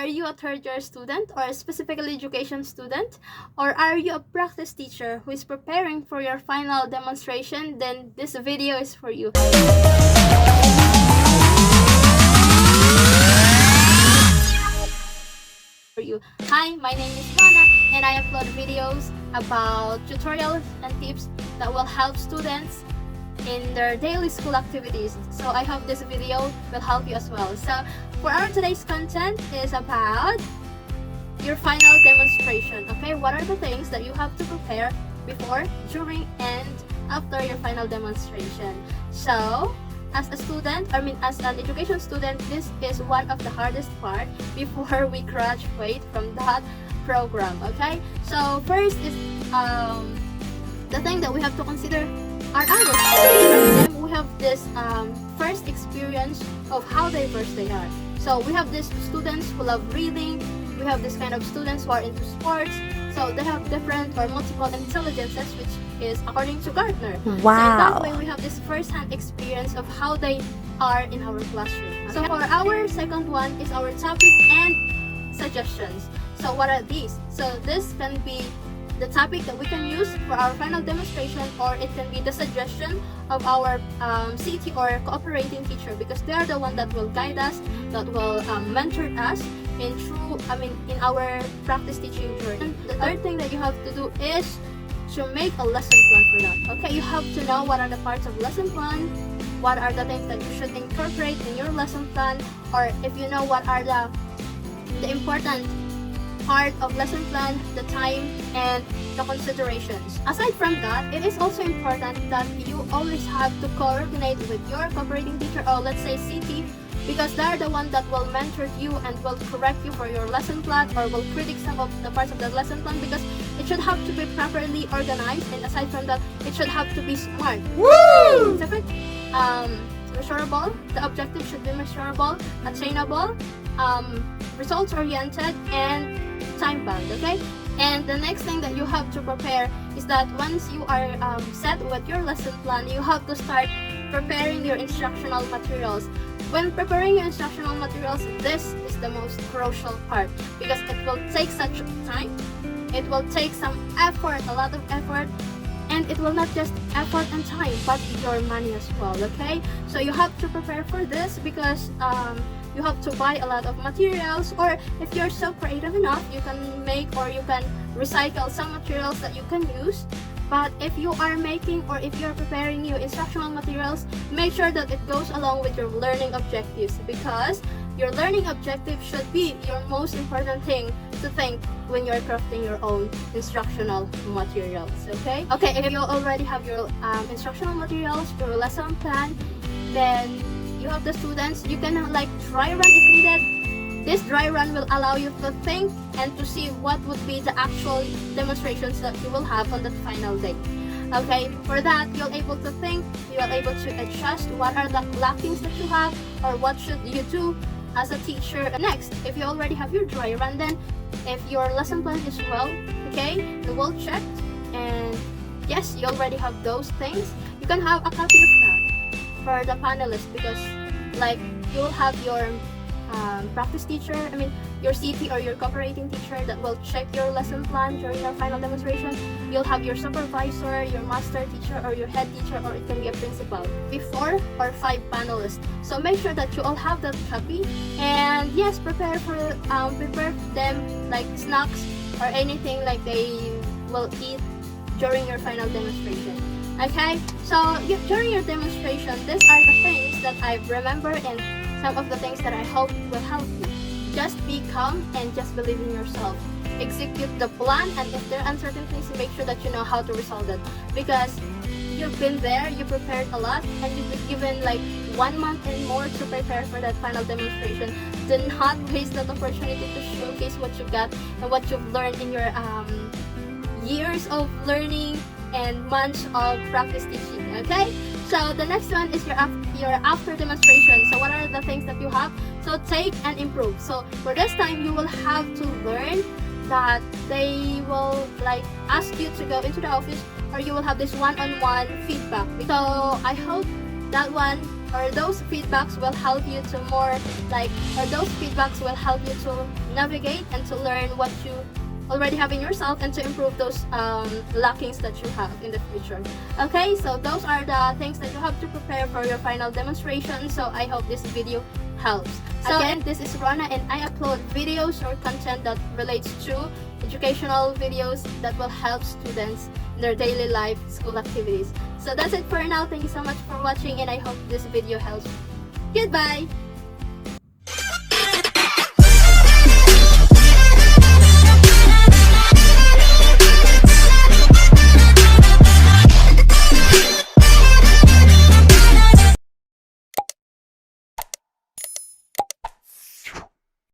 Are you a third year student or a specifical education student? Or are you a practice teacher who is preparing for your final demonstration? Then this video is for you. Hi, my name is Ronna and I upload videos about tutorials and tips that will help students in their daily school activities. So I hope this video will help you as well. So for our today's content is about your final demonstration. Okay, what are the things that you have to prepare before, during, and after your final demonstration? So as a student, as an education student, this is one of the hardest part before we graduate from that program. Okay, so first is the thing that we have to consider are ours. We have this first experience of how diverse they are. So we have these students who love reading, we have this kind of students who are into sports, so they have different or multiple intelligences, which is according to Gartner. Wow. So in that way, we have this first-hand experience of how they are in our classroom. Okay? So for our second one is our topic and suggestions. So what are these? So this can be the topic that we can use for our final demonstration, or it can be the suggestion of our CT or cooperating teacher, because they are the one that will guide us, that will mentor us in our practice teaching journey. The third thing that you have to do is to make a lesson plan for that. Okay, you have to know what are the parts of lesson plan, what are the things that you should incorporate in your lesson plan, or if you know what are the important part of lesson plan, the time, and the considerations. Aside from that, it is also important that you always have to coordinate with your cooperating teacher, or let's say CT, because they're the one that will mentor you and will correct you for your lesson plan, or will critique some of the parts of the lesson plan, because it should have to be properly organized, and aside from that, it should have to be smart. Woo! Specific, measurable, the objective should be measurable, attainable, results-oriented, and time-bound, okay? And the next thing that you have to prepare is that once you are set with your lesson plan, you have to start preparing your instructional materials. When preparing your instructional materials, this is the most crucial part, because it will take such time, it will take some effort, a lot of effort, and it will not just effort and time, but your money as well, okay? So you have to prepare for this, because you have to buy a lot of materials, or if you're so creative enough, you can make or you can recycle some materials that you can use. But if you are making or if you're preparing new instructional materials, make sure that it goes along with your learning objectives, because your learning objective should be your most important thing to think when you're crafting your own instructional materials. Okay, if you already have your instructional materials, your lesson plan, then you have the students, you can like dry run if needed. This dry run will allow you to think and to see what would be the actual demonstrations that you will have on the final day. Okay, for that, you're able to think, you're able to adjust what are the lackings that you have, or what should you do as a teacher. Next, if you already have your dry run, then if your lesson plan is well checked, and yes, you already have those things, you can have a copy of that for the panelists, because like you will have your practice teacher, your CT or your cooperating teacher that will check your lesson plan during your final demonstration. You'll have your supervisor, your master teacher, or your head teacher, or it can be a principal. 4 or 5 panelists. So make sure that you all have that copy, and yes, prepare them like snacks or anything like they will eat during your final demonstration. Okay, so during your demonstration, these are the things that I remember, and some of the things that I hope will help you. Just be calm and just believe in yourself. Execute the plan, and if there are uncertainties, make sure that you know how to resolve it, because you've been there, you prepared a lot, and you've been given like 1 month and more to prepare for that final demonstration. Do not waste that opportunity to showcase what you got and what you've learned in your years of learning and months of practice teaching. Okay, so the next one is your after demonstration. So what are the things that you have? So take and improve. So for this time, you will have to learn that they will like ask you to go into the office, or you will have this one-on-one feedback. So I hope that one or those feedbacks will help you to more or those feedbacks will help you to navigate and to learn what you already have in yourself and to improve those lackings that you have in the future. Okay, so those are the things that you have to prepare for your final demonstration. So I hope this video helps. So again, this is Ronna, and I upload videos or content that relates to educational videos that will help students in their daily life school activities. So that's it for now. Thank you so much for watching, and I hope this video helps. Goodbye!